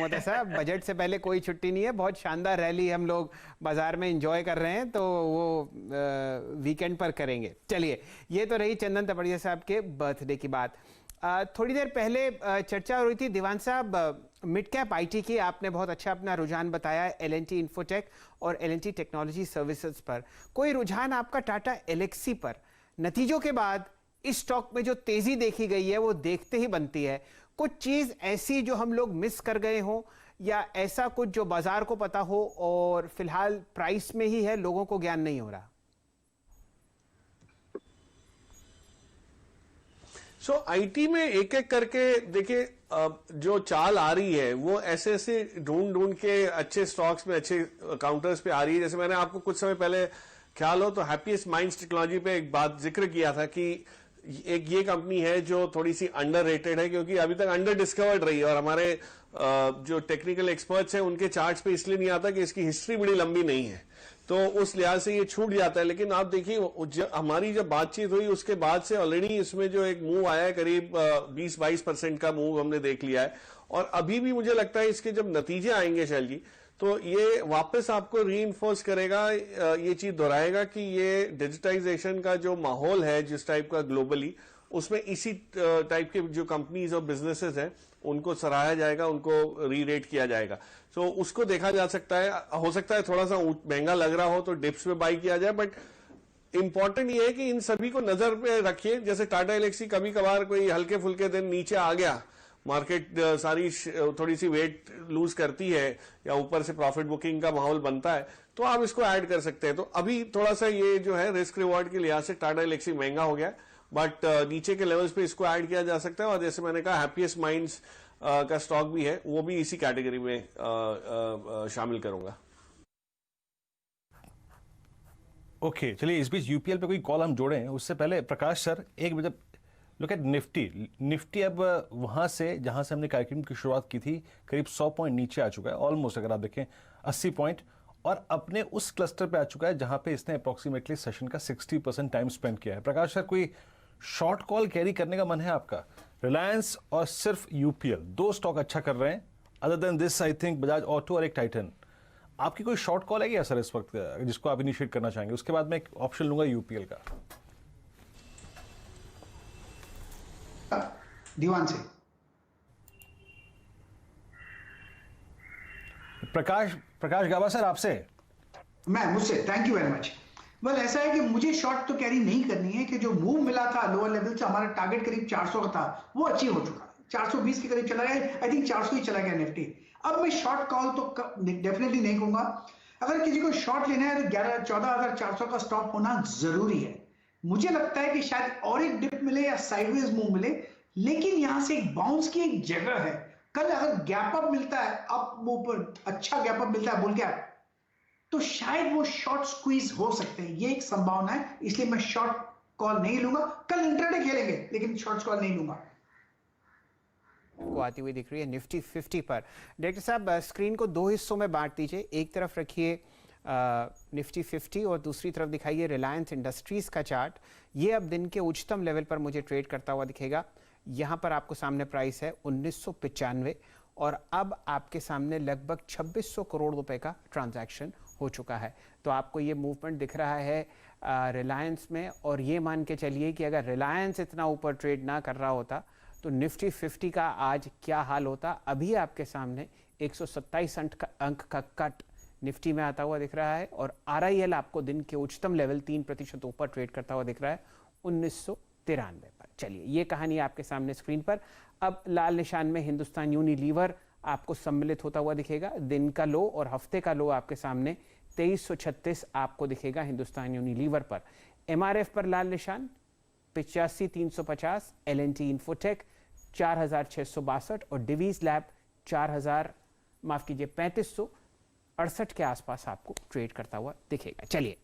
मोदी साहब, बजट से पहले कोई छुट्टी नहीं है, बहुत शानदार रैली हम लोग बाजार में एंजॉय कर रहे हैं, तो वो वीकेंड पर करेंगे। चलिए, ये तो रही चंदन तपड़िया साहब के बर्थडे की बात। थोड़ी देर पहले चर्चा हो रही थी दीवान साहब मिड कैप आईटी की, आपने बहुत अच्छा अपना रुझान बताया एल&टी इन्फोटेक और एल&टी टेक्नोलॉजी सर्विसेज पर। कोई रुझान आपका टाटा एलेक्सी पर? नतीजों के बाद इस स्टॉक में जो तेजी देखी गई है वो देखते ही बनती है। कुछ चीज ऐसी जो हम लोग मिस कर गए हों, या ऐसा कुछ जो बाजार को पता हो और फिलहाल प्राइस में ही है, लोगों को ज्ञान नहीं हो रहा? आईटी में एक एक करके देखिए, जो चाल आ रही है वो ऐसे ऐसे ढूंढ ढूंढ के अच्छे स्टॉक्स में, अच्छे काउंटर्स पे आ रही है। जैसे मैंने आपको कुछ समय पहले ख्याल हो तो हैप्पीएस्ट माइंड्स टेक्नोलॉजी पे एक बात जिक्र किया था कि एक ये कंपनी है जो थोड़ी सी अंडररेटेड है, क्योंकि अभी तक अंडर डिस्कवर्ड रही है, और हमारे जो टेक्निकल एक्सपर्ट्स हैं उनके चार्ट्स पे इसलिए नहीं आता कि इसकी हिस्ट्री बड़ी लंबी नहीं है, तो उस लिहाज से ये छूट जाता है। लेकिन आप देखिए, हमारी जब बातचीत हुई उसके बाद से ऑलरेडी इसमें जो एक मूव आया है, करीब 20-22% का मूव हमने देख लिया है, और अभी भी मुझे लगता है इसके जब नतीजे आएंगे शैल जी, तो ये वापस आपको रीइंफोर्स करेगा, ये चीज दोहराएगा कि ये डिजिटाइजेशन का जो माहौल है जिस टाइप का ग्लोबली, उसमें इसी टाइप के जो कंपनीज और बिजनेसेस हैं उनको सराहा जाएगा, उनको री रेट किया जाएगा। सो उसको देखा जा सकता है। हो सकता है थोड़ा सा महंगा लग रहा हो तो डिप्स पे बाई किया जाए, बट इंपॉर्टेंट ये है कि इन सभी को नजर पे रखिए। जैसे टाटा एलेक्सी कभी कभार कोई हल्के फुल्के दिन नीचे आ गया, मार्केट सारी थोड़ी सी वेट लूज करती है या ऊपर से प्रॉफिट बुकिंग का माहौल बनता है, तो आप इसको ऐड कर सकते हैं। तो अभी थोड़ा सा ये जो है रिस्क रिवॉर्ड के लिहाज से टाटा एलेक्सी महंगा हो गया, बट नीचे के लेवल्स पे इसको ऐड किया जा सकता है। और जैसे मैंने कहा, हैप्पीएस्ट माइंड्स का स्टॉक भी है, वो भी इसी कैटेगरी में शामिल करूंगा। ओके, चलिए इस बीच यूपीएल पे कोई कॉल हम जोड़े हैं, उससे पहले प्रकाश सर एक बजे लुक एट निफ्टी अब वहां से जहां से हमने कार्यक्रम की शुरुआत की थी करीब 100 पॉइंट नीचे आ चुका है, ऑलमोस्ट अगर आप देखें 80 पॉइंट, और अपने उस क्लस्टर पे आ चुका है जहां पे इसने अप्रोक्सीमेटली सेशन का 60% टाइम स्पेंड किया है। प्रकाश सर, कोई शॉर्ट कॉल कैरी करने का मन है आपका? रिलायंस और सिर्फ यूपीएल, दो स्टॉक अच्छा कर रहे हैं, other than this I think Bajaj auto और एक टाइटन। आपकी कोई शॉर्ट कॉल है क्या सर इस वक्त जिसको आप इनिशिएट करना चाहेंगे? उसके बाद मैं एक ऑप्शन लूंगा यूपीएल का। दीवान से प्रकाश गाबा सर, आपसे। मुझसे thank you very much. Well, ऐसा है कि मुझे शॉर्ट तो कैरी नहीं करनी है कि जो मूव मिला था लोअर लेवल से, हमारा टारगेट करीब 400 का था, वो अचीव हो चुका, 420 के करीब चला गया, आई थिंक 400 ही चला गया निफ्टी। अब मैं शॉर्ट कॉल तो डेफिनेटली नहीं कहूंगा। अगर किसी को शॉर्ट लेना है तो 14,400 का स्टॉप होना जरूरी है। मुझे लगता है कि शायद और एक डिप मिले या साइडवेज मूव मिले, लेकिन यहां से एक बाउंस की एक जगह है। कल अगर गैप अप मिलता है, अप मूव पर अच्छा गैप अप मिलता है बुल गैप, तो शायद वो शॉर्ट स्क्वीज हो सकते हैं, ये एक संभावना है। इसलिए मैं शॉर्ट कॉल नहीं लूंगा। कल इंट्राडे खेलेंगे लेकिन शॉर्ट कॉल नहीं लूंगा। को आती हुई दिख रही है निफ्टी 50 पर। डायरेक्टर साहब, स्क्रीन को दो हिस्सों में बांट दीजिए, एक तरफ रखिए निफ्टी 50 और दूसरी तरफ दिखाइए रिलायंस इंडस्ट्रीज का चार्ट। ये अब दिन के उच्चतम लेवल पर मुझे ट्रेड करता हुआ दिखेगा। यहाँ पर आपको सामने प्राइस है 1995, और अब आपके सामने लगभग 2600 करोड़ रुपए का ट्रांजैक्शन हो चुका है। तो आपको ये मूवमेंट दिख रहा है रिलायंस में, और ये मान के चलिए कि अगर रिलायंस इतना ऊपर ट्रेड ना कर रहा होता तो निफ्टी 50 का आज क्या हाल होता। अभी आपके सामने 127 अंक का कट निफ्टी में आता हुआ दिख रहा है, और RIL आपको दिन के उच्चतम लेवल 3% ऊपर ट्रेड करता हुआ दिख रहा है 1993 पर। चलिए, ये कहानी आपके सामने स्क्रीन पर। अब लाल निशान में हिंदुस्तान यूनिलीवर आपको सम्मिलित होता हुआ दिखेगा। दिन का लो और हफ्ते का लो आपके सामने 2336 आपको दिखेगा हिंदुस्तान यूनिलीवर पर। MRF पर लाल निशान 85,350, L&T इन्फोटेक 4,662 और डिवीज लैब 3568 के आसपास आपको ट्रेड करता हुआ दिखेगा। चलिए,